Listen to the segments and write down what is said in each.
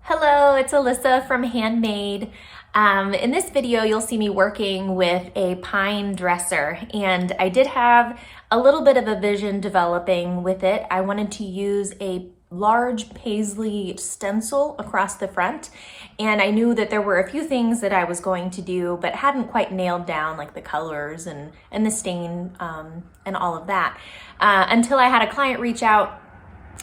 Hello, it's Alyssa from Handmade. In this video, you'll see me working with a pine dresser, and I did have a little bit of a vision developing with it. I wanted to use a large Paisley stencil across the front, and I knew that there were a few things that I was going to do, but hadn't quite nailed down, like the colors and the stain and all of that, until I had a client reach out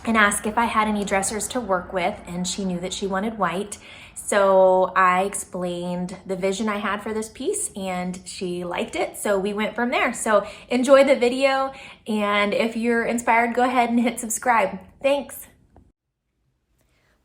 and asked if I had any dressers to work with, and she knew that she wanted white. So I explained the vision I had for this piece and she liked it, so we went from there. So enjoy the video, and if you're inspired, go ahead and hit subscribe. Thanks.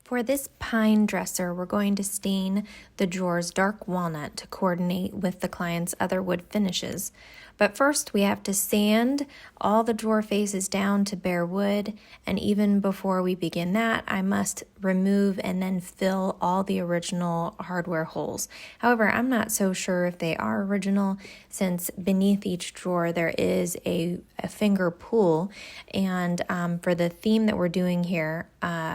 For this pine dresser, we're going to stain the drawers dark walnut to coordinate with the client's other wood finishes. But first, we have to sand all the drawer faces down to bare wood, and even before we begin that, I must remove and then fill all the original hardware holes. However, I'm not so sure if they are original, since beneath each drawer there is a finger pull, and for the theme that we're doing here,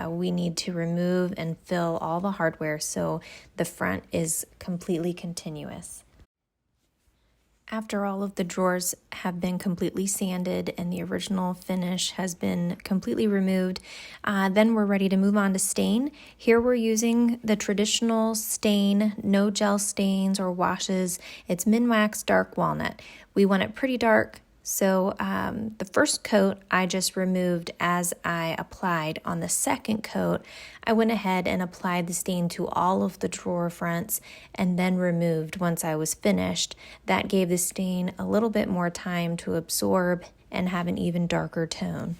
we need to remove and fill all the hardware so the front is completely continuous. After all of the drawers have been completely sanded and the original finish has been completely removed, then we're ready to move on to stain. Here we're using the traditional stain, no gel stains or washes. It's Minwax Dark Walnut. We want it pretty dark, so the first coat I just removed as I applied. On the second coat, I went ahead and applied the stain to all of the drawer fronts and then removed once I was finished. That gave the stain a little bit more time to absorb and have an even darker tone.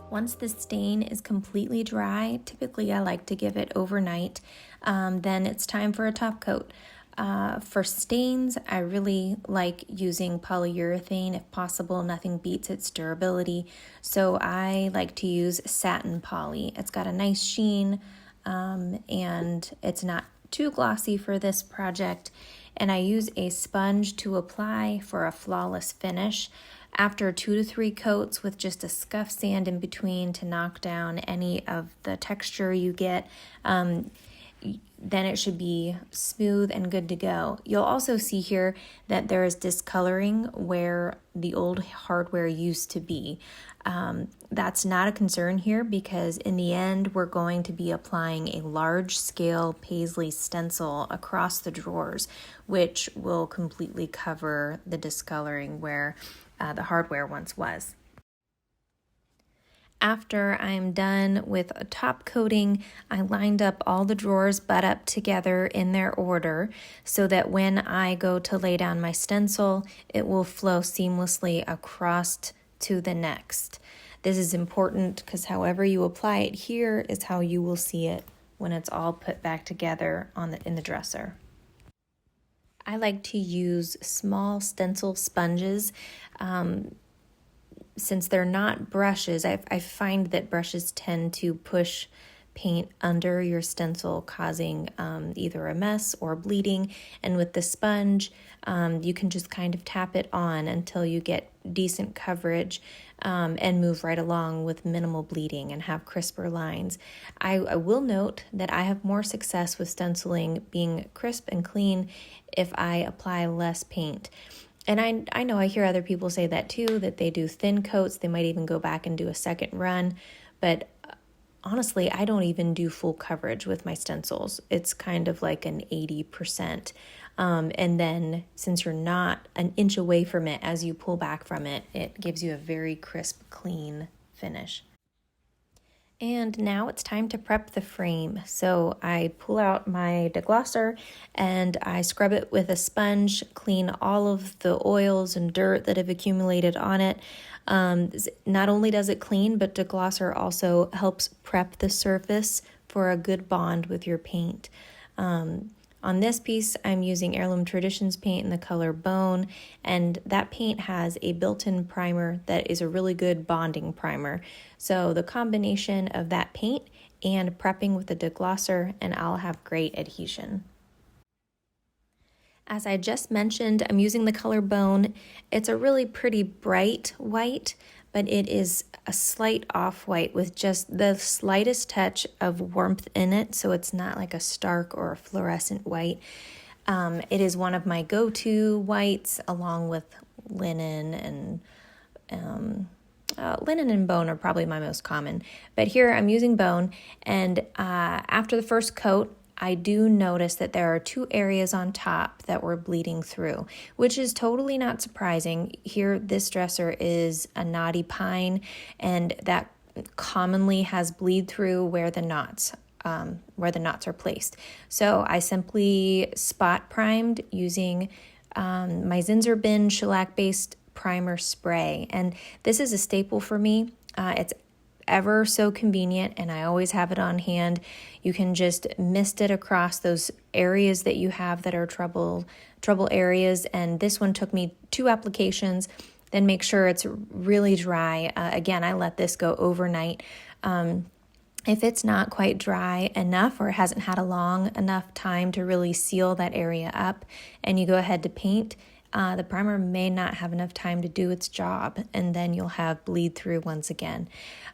Once the stain is completely dry, typically I like to give it overnight, then it's time for a top coat. For stains, I really like using polyurethane if possible. Nothing beats its durability, so I like to use satin poly. It's got a nice sheen, and it's not too glossy for this project, and I use a sponge to apply for a flawless finish. After 2 to 3 coats with just a scuff sand in between to knock down any of the texture you get, then it should be smooth and good to go. You'll also see here that there is discoloring where the old hardware used to be. That's not a concern here because in the end we're going to be applying a large scale Paisley stencil across the drawers, which will completely cover the discoloring where the hardware once was. After I'm done with a top coating, I lined up all the drawers butt up together in their order so that when I go to lay down my stencil, it will flow seamlessly across to the next. This is important because however you apply it here is how you will see it when it's all put back together in the dresser. I like to use small stencil sponges. Since they're not brushes, I find that brushes tend to push paint under your stencil, causing either a mess or bleeding. And with the sponge, you can just kind of tap it on until you get decent coverage and move right along with minimal bleeding and have crisper lines. I will note that I have more success with stenciling being crisp and clean if I apply less paint. And I know I hear other people say that too, that they do thin coats. They might even go back and do a second run. But honestly, I don't even do full coverage with my stencils. It's kind of like an 80%. And then since you're not an inch away from it, as you pull back from it, it gives you a very crisp, clean finish. And now it's time to prep the frame. So I pull out my deglosser and I scrub it with a sponge, clean all of the oils and dirt that have accumulated on it. Not only does it clean, but deglosser also helps prep the surface for a good bond with your paint. On this piece, I'm using Heirloom Traditions paint in the color Bone, and that paint has a built-in primer that is a really good bonding primer. So the combination of that paint and prepping with the deglosser, and I'll have great adhesion. As I just mentioned, I'm using the color Bone. It's a really pretty bright white, but it is a slight off-white with just the slightest touch of warmth in it, so it's not like a stark or a fluorescent white. It is one of my go-to whites, along with linen and Bone are probably my most common. But here I'm using Bone, and after the first coat, I do notice that there are two areas on top that were bleeding through, which is totally not surprising. Here, this dresser is a knotty pine, and that commonly has bleed through where the knots are placed. So I simply spot primed using my Zinsser Bin shellac-based primer spray, and this is a staple for me. It's ever so convenient, and I always have it on hand. You can just mist it across those areas that you have that are trouble areas, and this one took me 2 applications. Then make sure it's really dry. Again, I let this go overnight. If it's not quite dry enough or hasn't had a long enough time to really seal that area up, and you go ahead to paint, the primer may not have enough time to do its job, and then you'll have bleed through once again.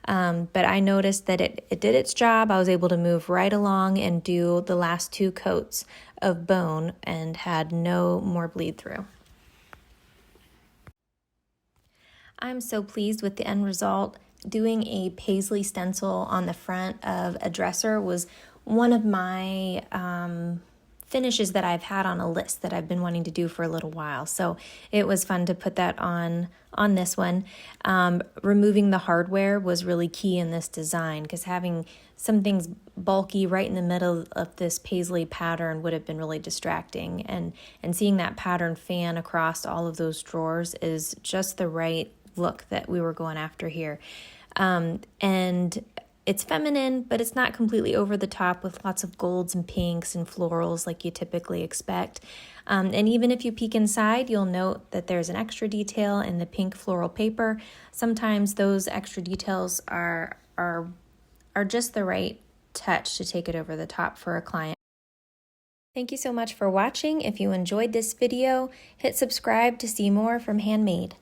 But I noticed that it did its job. I was able to move right along and do the last 2 coats of Bone and had no more bleed through. I'm so pleased with the end result. Doing a Paisley stencil on the front of a dresser was one of my finishes that I've had on a list that I've been wanting to do for a little while. So it was fun to put that on this one. Removing the hardware was really key in this design, because having some things bulky right in the middle of this Paisley pattern would have been really distracting. And seeing that pattern fan across all of those drawers is just the right look that we were going after here. And it's feminine, but it's not completely over the top with lots of golds and pinks and florals like you typically expect. And even if you peek inside, you'll note that there's an extra detail in the pink floral paper. Sometimes those extra details are just the right touch to take it over the top for a client. Thank you so much for watching. If you enjoyed this video, hit subscribe to see more from Handmade.